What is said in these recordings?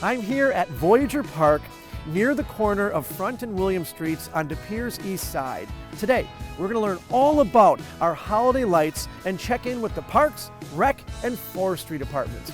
I'm here at Voyageur Park near the corner of Front and William Streets on De Pere's east side. Today, we're going to learn all about our holiday lights and check in with the Parks, Rec, and Forestry departments.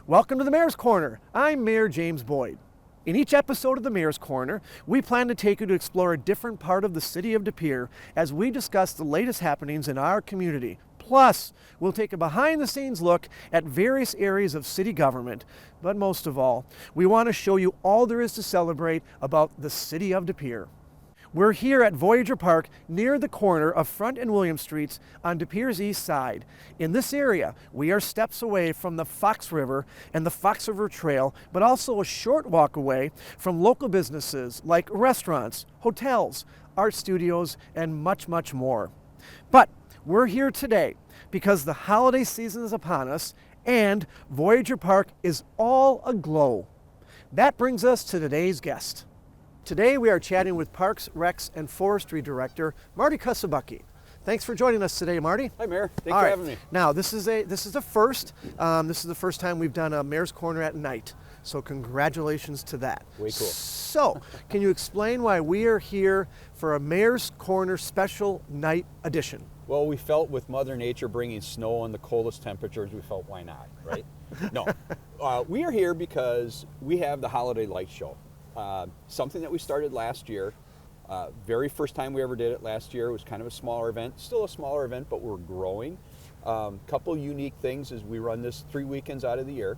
Welcome to the Mayor's Corner. I'm Mayor James Boyd. In each episode of the Mayor's Corner, we plan to take you to explore a different part of the city of De Pere as we discuss the latest happenings in our community. Plus, we'll take a behind-the-scenes look at various areas of city government. But most of all, we want to show you all there is to celebrate about the city of De Pere. We're here at Voyageur Park near the corner of Front and William Streets on De Pere's east side. In this area, we are steps away from the Fox River and the Fox River Trail, but also a short walk away from local businesses like restaurants, hotels, art studios, and much, much more. But we're here today because the holiday season is upon us and Voyageur Park is all aglow. That brings us to today's guest. Today we are chatting with Parks, Recs, and Forestry Director Marty Kosobucki. Thanks for joining us today, Marty. Hi, Mayor. Thanks for having me. Now, this is the first. This is the first time we've done a Mayor's Corner at night. So congratulations to that. Way cool. So, can you explain why we are here for a Mayor's Corner special night edition? Well, we felt with Mother Nature bringing snow and the coldest temperatures, we felt why not, right? No, we are here because we have the Holiday Light Show. Something that we started last year. Very first time we ever did it last year. It was kind of a smaller event, still a smaller event, but we're growing. Couple unique things is we run this 3 weekends out of the year.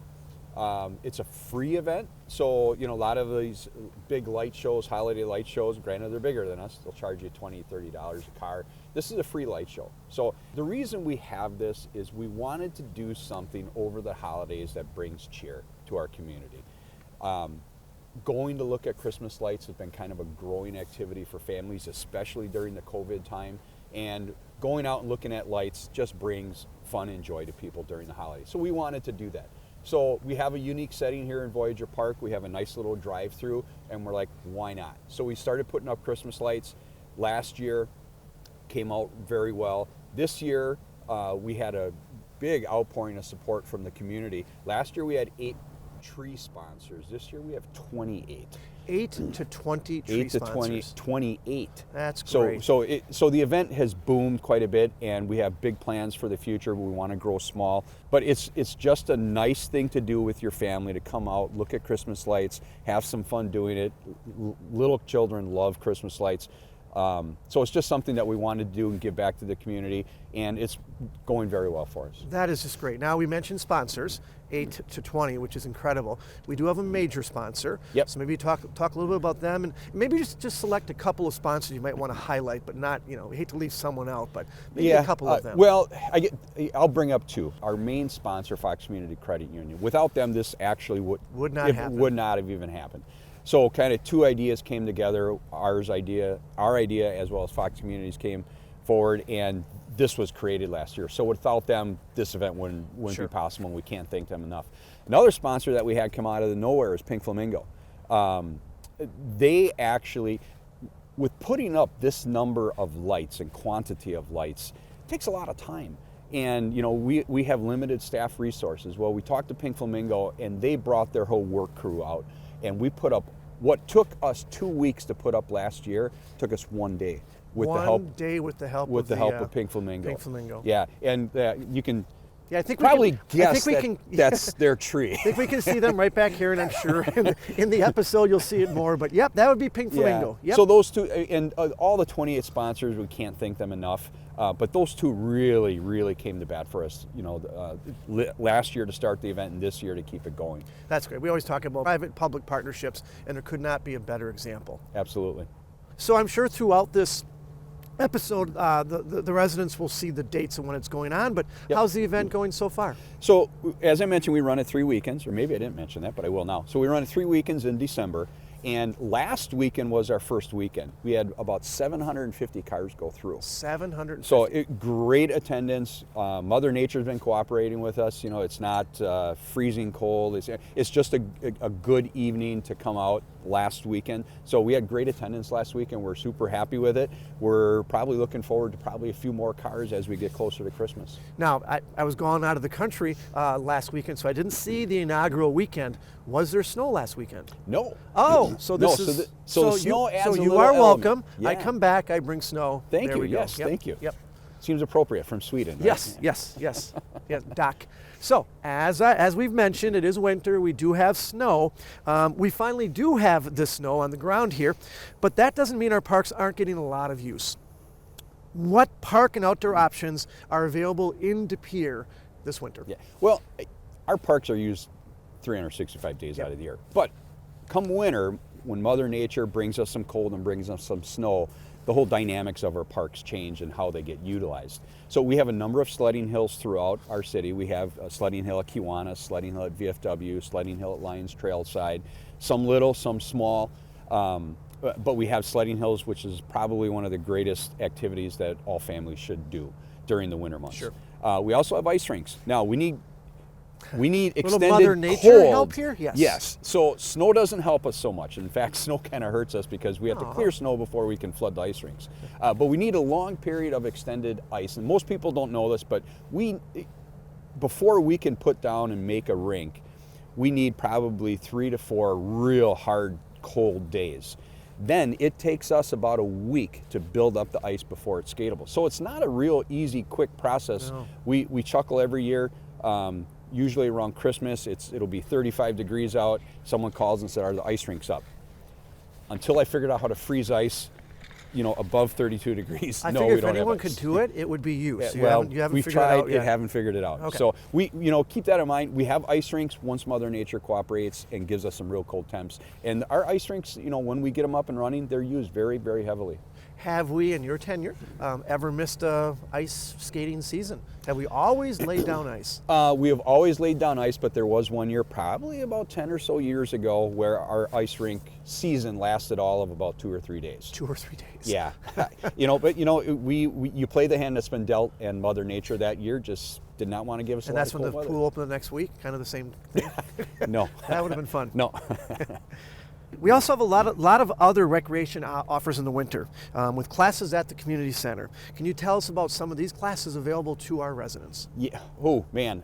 It's a free event, so a lot of these big light shows, holiday light shows, granted they're bigger than us, they'll charge you $20, $30 a car. This is a free light show. So the reason we have this is we wanted to do something over the holidays that brings cheer to our community. Going to look at Christmas lights has been kind of a growing activity for families, especially during the COVID time. And going out and looking at lights just brings fun and joy to people during the holidays. So we wanted to do that. So we have a unique setting here in Voyageur Park. We have a nice little drive-through, and we're like, why not? So we started putting up Christmas lights. Last year came out very well. This year we had a big outpouring of support from the community. Last year we had 8 tree sponsors. This year we have 28. 8 to 20 tree sponsors. 28. That's great. So the event has boomed quite a bit, and we have big plans for the future. We want to grow small, but it's just a nice thing to do with your family, to come out, look at Christmas lights, have some fun doing it. Little children love Christmas lights. So it's just something that we wanted to do and give back to the community, and it's going very well for us. That is just great. Now, we mentioned sponsors, 8 to 20, which is incredible. We do have a major sponsor. Yep. So maybe talk a little bit about them, and maybe just select a couple of sponsors you might want to highlight, but not, we hate to leave someone out, but maybe a couple of them. Well, I'll bring up 2. Our main sponsor, Fox Community Credit Union. Without them, this actually would not have even happened. So kind of 2 ideas came together, our idea, as well as Fox Communities came forward, and this was created last year. So without them, this event wouldn't Sure. be possible, and we can't thank them enough. Another sponsor that we had come out of the nowhere is Pink Flamingo. They actually, with putting up this number of lights and quantity of lights, it takes a lot of time. And we have limited staff resources. Well, we talked to Pink Flamingo, and they brought their whole work crew out, and we put up what took us 2 weeks to put up last year, took us 1 day with the help of Pink Flamingo. Pink Flamingo. Yeah, and you can Yeah, I think probably we guess can, that's their tree. I think we can see them right back here, and I'm sure in the episode you'll see it more. But yep, that would be pink flamingo. Yeah. Yep. So those two, and all the 28 sponsors, we can't thank them enough. But those two really, really came to bat for us, last year to start the event and this year to keep it going. That's great. We always talk about private-public partnerships, and there could not be a better example. Absolutely. So I'm sure throughout this episode, the residents will see the dates and when it's going on, but Yep. how's the event going so far? So, as I mentioned, we run it 3 weekends, or maybe I didn't mention that, but I will now. So we run it 3 weekends in December, and last weekend was our first weekend. We had about 750 cars go through. 700. So great attendance. Mother Nature's been cooperating with us. It's not freezing cold. It's just a good evening to come out last weekend. So we had great attendance last weekend. We're super happy with it. We're probably looking forward to probably a few more cars as we get closer to Christmas. Now, I was gone out of the country last weekend, so I didn't see the inaugural weekend. Was there snow last weekend? No. Oh, so this No, is the snow adds so a you little are element. welcome. Yeah. I come back, I bring snow. Thank There you. we go. Yes, Yep. thank you. Yep. Seems appropriate from Sweden. Right? Yes, yes. Yeah, Doc. So, as we've mentioned, it is winter. We do have snow. We finally do have the snow on the ground here, but that doesn't mean our parks aren't getting a lot of use. What park and outdoor options are available in De Pere this winter? Yeah. Well, our parks are used 365 days out of the year. But come winter, when Mother Nature brings us some cold and brings us some snow, the whole dynamics of our parks change and how they get utilized. So we have a number of sledding hills throughout our city. We have a sledding hill at Kiwanis, sledding hill at VFW, sledding hill at Lions Trailside, some little, some small. But we have sledding hills, which is probably one of the greatest activities that all families should do during the winter months. Sure. We also have ice rinks. Now, we need extended Little Mother Nature cold. help here? Yes. Yes. So snow doesn't help us so much. In fact, snow kind of hurts us because we have to clear snow before we can flood the ice rinks. But we need a long period of extended ice. And most people don't know this, but before we can put down and make a rink, we need probably 3 to 4 real hard, cold days. Then it takes us about a week to build up the ice before it's skatable. So it's not a real easy, quick process. No. We chuckle every year. Usually around Christmas, it'll be 35 degrees out. Someone calls and says, "Are the ice rinks up?" Until I figured out how to freeze ice, above 32 degrees. I No, figure we if don't anyone have could ice. do it, it would be you. So Well, you haven't we've figured tried it out yet. haven't figured it out. Okay. So we, keep that in mind. We have ice rinks once Mother Nature cooperates and gives us some real cold temps. And our ice rinks, when we get them up and running, they're used very, very heavily. Have we, in your tenure, ever missed a ice skating season? Have we always laid down ice? We have always laid down ice, but there was one year, probably about 10 or so years ago, where our ice rink season lasted all of about 2 or 3 days. 2 or 3 days. Yeah, but you play the hand that's been dealt, and Mother Nature that year just did not want to give us. And a lot that's of when the cold pool opened the next week, kind of the same thing. No, That would have been fun. no. We also have a lot of other recreation offers in the winter, with classes at the community center. Can you tell us about some of these classes available to our residents? Yeah. Oh man.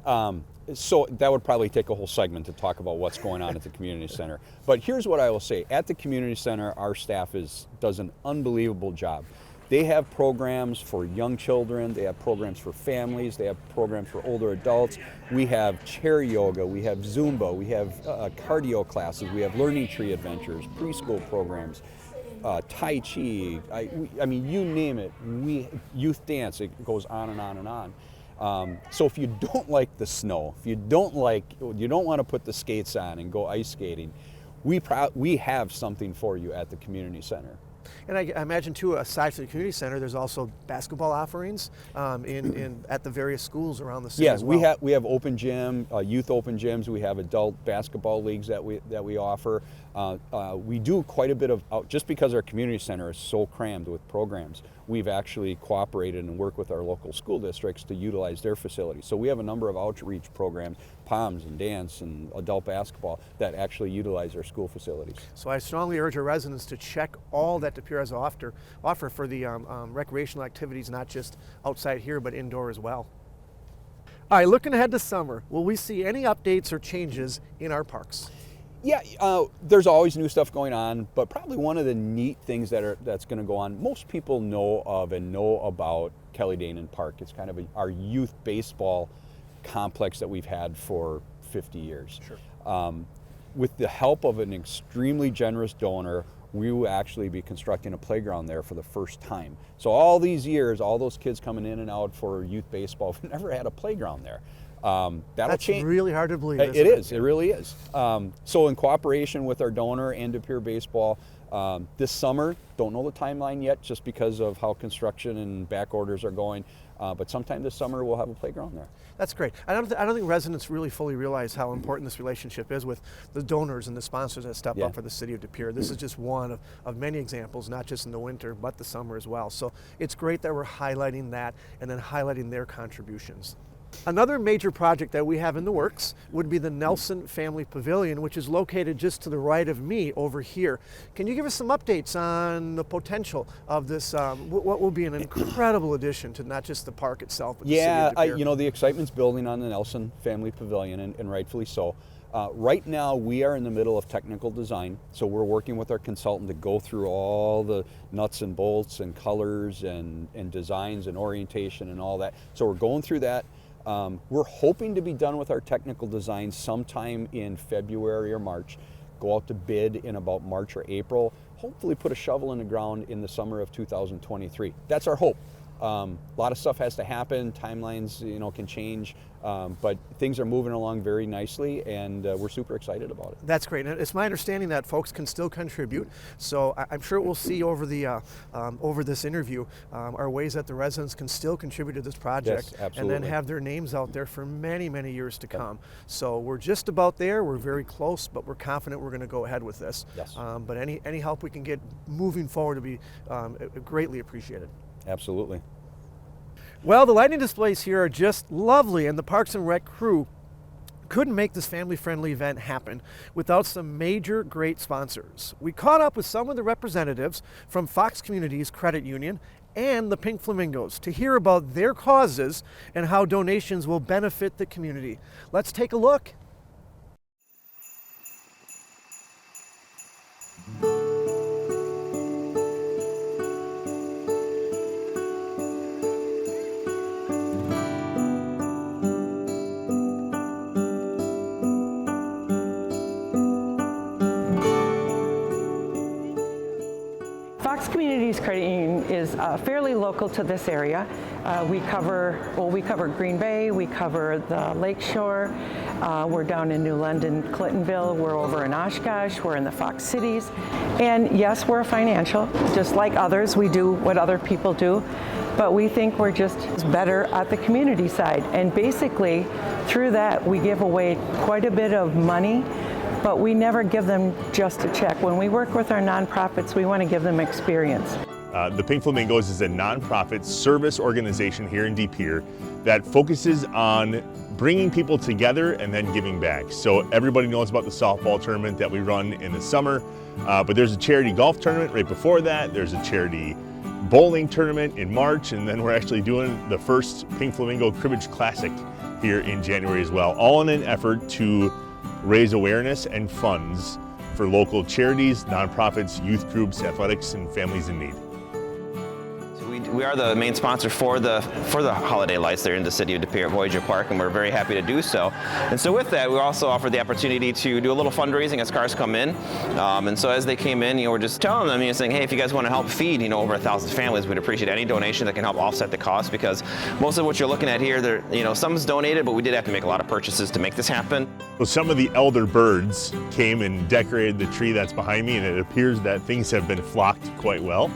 So that would probably take a whole segment to talk about what's going on at the community center. But here's what I will say: at the community center, our staff does an unbelievable job. They have programs for young children, they have programs for families, they have programs for older adults. We have chair yoga, we have Zumba, we have cardio classes, we have learning tree adventures, preschool programs, Tai Chi, I mean, you name it. Youth dance, it goes on and on and on. So if you don't like the snow, if you don't want to put the skates on and go ice skating, we have something for you at the community center. And I imagine too, aside from the community center, there's also basketball offerings at the various schools around the city. Yes, as well. we have open gym, youth open gyms. We have adult basketball leagues that we offer. We do quite a bit of just because our community center is so crammed with programs. We've actually cooperated and worked with our local school districts to utilize their facilities. So we have a number of outreach programs, POMS and dance and adult basketball, that actually utilize our school facilities. So I strongly urge our residents to check all that De Pere has to offer for the recreational activities, not just outside here, but indoor as well. All right, looking ahead to summer, will we see any updates or changes in our parks? Yeah, there's always new stuff going on, but probably one of the neat things that's going to go on, most people know of and know about Kelly Danan Park. It's kind of our youth baseball complex that we've had for 50 years. Sure. With the help of an extremely generous donor, we will actually be constructing a playground there for the first time. So all these years, all those kids coming in and out for youth baseball, we've never had a playground there. That'll change. Really hard to believe. It is. It really is. So in cooperation with our donor and De Pere Baseball, this summer, don't know the timeline yet just because of how construction and back orders are going, but sometime this summer we'll have a playground there. That's great. I don't think residents really fully realize how important this relationship is with the donors and the sponsors that step up for the city of De Pere. This is just one of many examples, not just in the winter, but the summer as well. So it's great that we're highlighting that and then highlighting their contributions. Another major project that we have in the works would be the Nelson Family Pavilion, which is located just to the right of me over here. Can you give us some updates on the potential of this, what will be an incredible addition to not just the park itself, but the city of De Pere? The excitement's building on the Nelson Family Pavilion, and rightfully so. Right now, we are in the middle of technical design, so we're working with our consultant to go through all the nuts and bolts and colors and designs and orientation and all that. So we're going through that. We're hoping to be done with our technical design sometime in February or March, go out to bid in about March or April, hopefully put a shovel in the ground in the summer of 2023. That's our hope. A lot of stuff has to happen, timelines can change, but things are moving along very nicely, and we're super excited about it. That's great. And it's my understanding that folks can still contribute, so I'm sure we'll see over the over this interview are ways that the residents can still contribute to this project. Yes, absolutely. And then have their names out there for many, many years to come. So we're just about there. We're very close, but we're confident we're going to go ahead with this. Yes. But any help we can get moving forward will be greatly appreciated. Absolutely. Well, the lighting displays here are just lovely, and the Parks and Rec crew couldn't make this family-friendly event happen without some major great sponsors. We caught up with some of the representatives from Fox Communities Credit Union and the Pink Flamingos to hear about their causes and how donations will benefit the community. Let's take a look. Fox Communities Credit Union is fairly local to this area. We cover Green Bay, we cover the Lake Shore, we're down in New London, Clintonville, we're over in Oshkosh, we're in the Fox Cities. And yes, we're a financial, just like others, we do what other people do, but we think we're just better at the community side. And basically, through that, we give away quite a bit of money, but we never give them just a check. When we work with our nonprofits, we want to give them experience. The Pink Flamingos is a nonprofit service organization here in De Pere that focuses on bringing people together and then giving back. So everybody knows about the softball tournament that we run in the summer, but there's a charity golf tournament right before that. There's a charity bowling tournament in March, and then we're actually doing the first Pink Flamingo Cribbage Classic here in January as well, all in an effort to raise awareness and funds for local charities, nonprofits, youth groups, athletics, and families in need. We are the main sponsor for the holiday lights there in the city of De Pere at Voyageur Park, and we're very happy to do so. And so with that, we also offer the opportunity to do a little fundraising as cars come in. And so as they came in, we're just telling them, saying, hey, if you guys want to help feed, over 1,000 families, we'd appreciate any donation that can help offset the cost, because most of what you're looking at here, some's donated, but we did have to make a lot of purchases to make this happen. So some of the elder birds came and decorated the tree that's behind me, and it appears that things have been flocked quite well.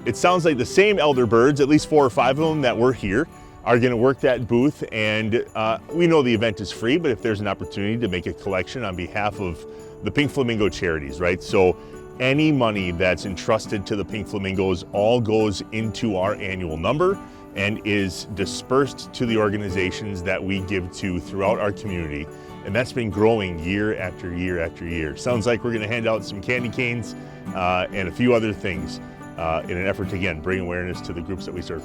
It sounds like the same elder birds, at least 4 or 5 of them that were here, are going to work that booth, and we know the event is free, but if there's an opportunity to make a collection on behalf of the Pink Flamingo charities, right? So any money that's entrusted to the Pink Flamingos all goes into our annual number and is dispersed to the organizations that we give to throughout our community. And that's been growing year after year after year. Sounds like we're going to hand out some candy canes and a few other things in an effort to, again, bring awareness to the groups that we serve.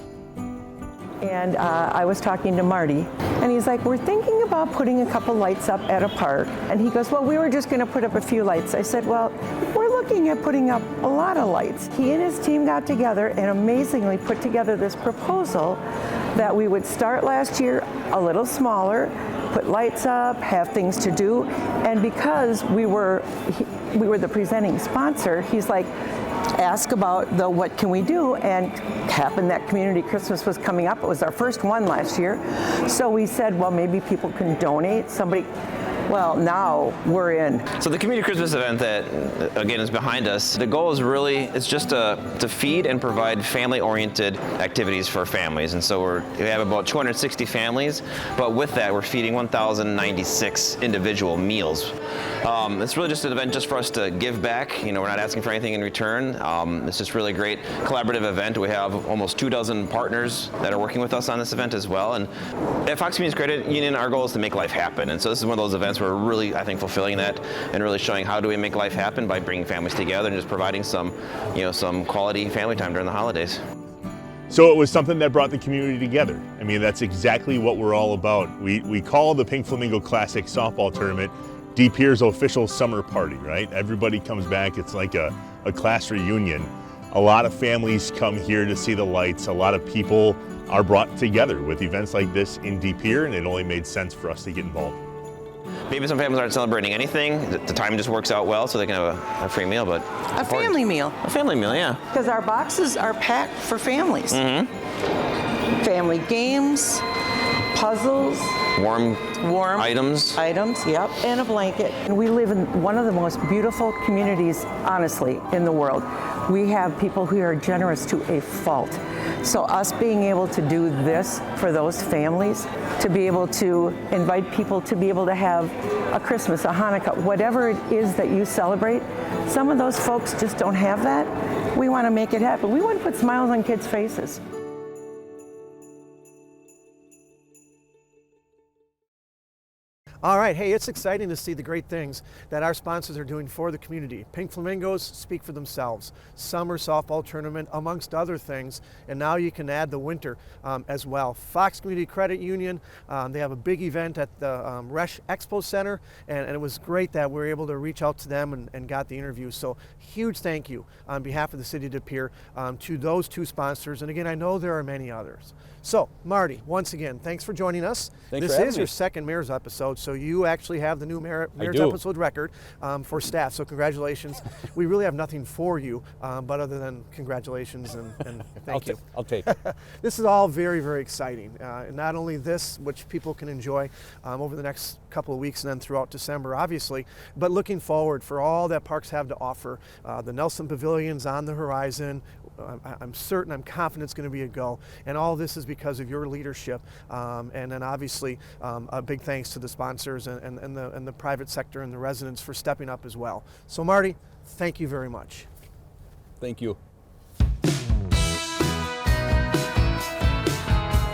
And I was talking to Marty, and he's like, we're thinking about putting a couple lights up at a park. And he goes, well, we were just going to put up a few lights. I said, well, we're looking at putting up a lot of lights. He and his team got together and amazingly put together this proposal that we would start last year a little smaller, put lights up, have things to do, and because we were the presenting sponsor, he's like, ask about what can we do, and happened that Community Christmas was coming up. It was our first one last year, so we said, well, maybe people can donate. Well, now we're in. So the Community Christmas event that, again, is behind us, the goal is really, it's just to feed and provide family-oriented activities for families. And so we have about 260 families, but with that, we're feeding 1,096 individual meals. It's really just an event just for us to give back. We're not asking for anything in return. It's just really great collaborative event. We have almost 24 partners that are working with us on this event as well. And at Fox Community Credit Union, our goal is to make life happen. And so this is one of those events where we're really, I think, fulfilling that and really showing how do we make life happen by bringing families together and just providing some quality family time during the holidays. So it was something that brought the community together. I mean, that's exactly what we're all about. We call the Pink Flamingo Classic softball tournament De Pere's official summer party, right? Everybody comes back. It's like a class reunion. A lot of families come here to see the lights. A lot of people are brought together with events like this in De Pere, and it only made sense for us to get involved. Maybe some families aren't celebrating anything. The time just works out well, so they can have a free meal. But a family meal. A family meal, yeah. Because our boxes are packed for families. Mm-hmm. Family games, puzzles, warm items, yep, and a blanket. And we live in one of the most beautiful communities, honestly, in the world. We have people who are generous to a fault. So us being able to do this for those families, to be able to invite people to be able to have a Christmas, a Hanukkah, whatever it is that you celebrate, some of those folks just don't have that. We want to make it happen. We want to put smiles on kids' faces. All right, hey, it's exciting to see the great things that our sponsors are doing for the community. Pink Flamingos speak for themselves. Summer softball tournament, amongst other things, and now you can add the winter as well. Fox Community Credit Union, they have a big event at the Resch Expo Center, and it was great that we were able to reach out to them and got the interview. So huge thank you on behalf of the City of De Pere to those two sponsors, and again, I know there are many others. So, Marty, once again, thanks for joining us. Thanks this for having is me. your second Mayor's episode, so you actually have the new Mayor's do. episode record for staff, so congratulations. We really have nothing for you, but other than congratulations and thank you. I'll take it. This is all very, very exciting. Not only this, which people can enjoy over the next couple of weeks and then throughout December, obviously, but looking forward for all that parks have to offer. The Nelson Pavilion's on the horizon. I'm certain, I'm confident it's going to be a go. And all this is because of your leadership. And then obviously a big thanks to the sponsors and the private sector and the residents for stepping up as well. So Marty, thank you very much. Thank you.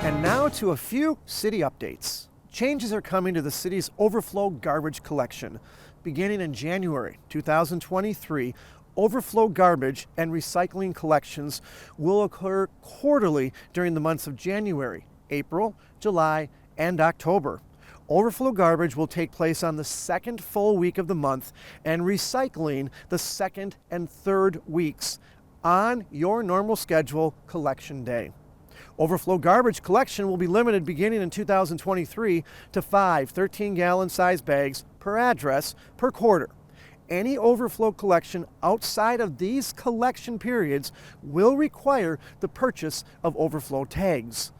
And now to a few city updates. Changes are coming to the city's overflow garbage collection. Beginning in January 2023, overflow garbage and recycling collections will occur quarterly during the months of January, April, July, and October. Overflow garbage will take place on the second full week of the month and recycling the second and third weeks on your normal schedule collection day. Overflow garbage collection will be limited beginning in 2023 to 5 13-gallon size bags per address per quarter. Any overflow collection outside of these collection periods will require the purchase of overflow tags.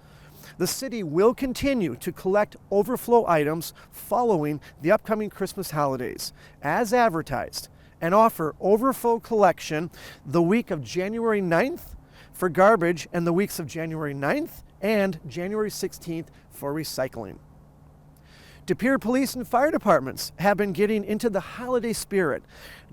The city will continue to collect overflow items following the upcoming Christmas holidays, as advertised, and offer overflow collection the week of January 9th for garbage and the weeks of January 9th and January 16th for recycling. De Pere Police and Fire departments have been getting into the holiday spirit.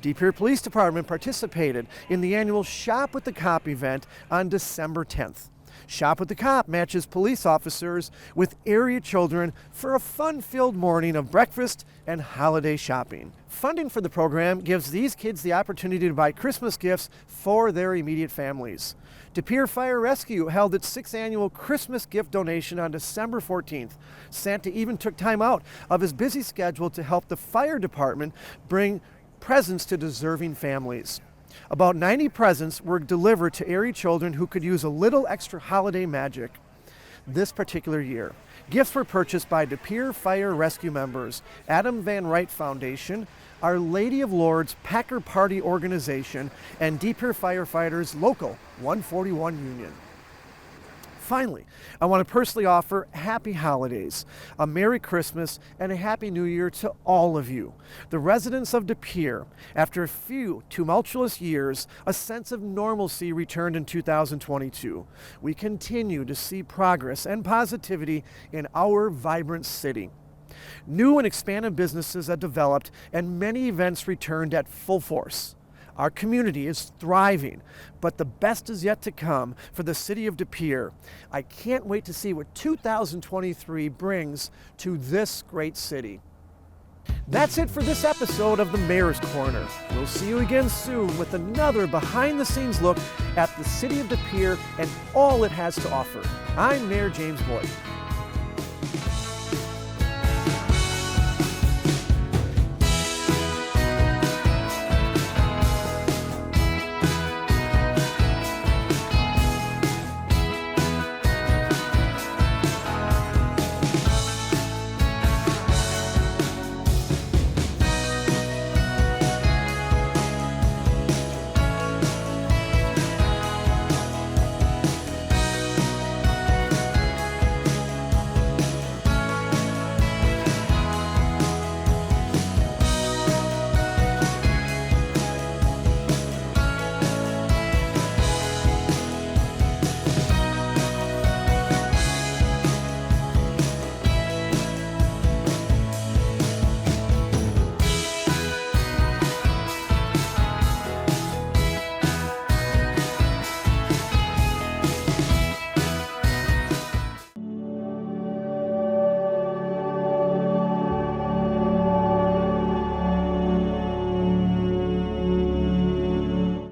De Pere Police Department participated in the annual Shop with the Cop event on December 10th. Shop with the Cop matches police officers with area children for a fun-filled morning of breakfast and holiday shopping. Funding for the program gives these kids the opportunity to buy Christmas gifts for their immediate families. De Pere Fire Rescue held its 6th annual Christmas gift donation on December 14th. Santa even took time out of his busy schedule to help the fire department bring presents to deserving families. About 90 presents were delivered to area children who could use a little extra holiday magic. this particular year. Gifts were purchased by De Pere Fire Rescue members, Adam Van Wright Foundation, Our Lady of Lourdes Packer Party Organization, and De Pere Firefighters Local 141 Union. Finally, I want to personally offer happy holidays, a Merry Christmas, and a Happy New Year to all of you. The residents of De Pere, after a few tumultuous years, a sense of normalcy returned in 2022. We continue to see progress and positivity in our vibrant city. New and expanded businesses have developed and many events returned at full force. Our community is thriving, but the best is yet to come for the city of De Pere. I can't wait to see what 2023 brings to this great city. That's it for this episode of the Mayor's Corner. We'll see you again soon with another behind-the-scenes look at the city of De Pere and all it has to offer. I'm Mayor James Boyd.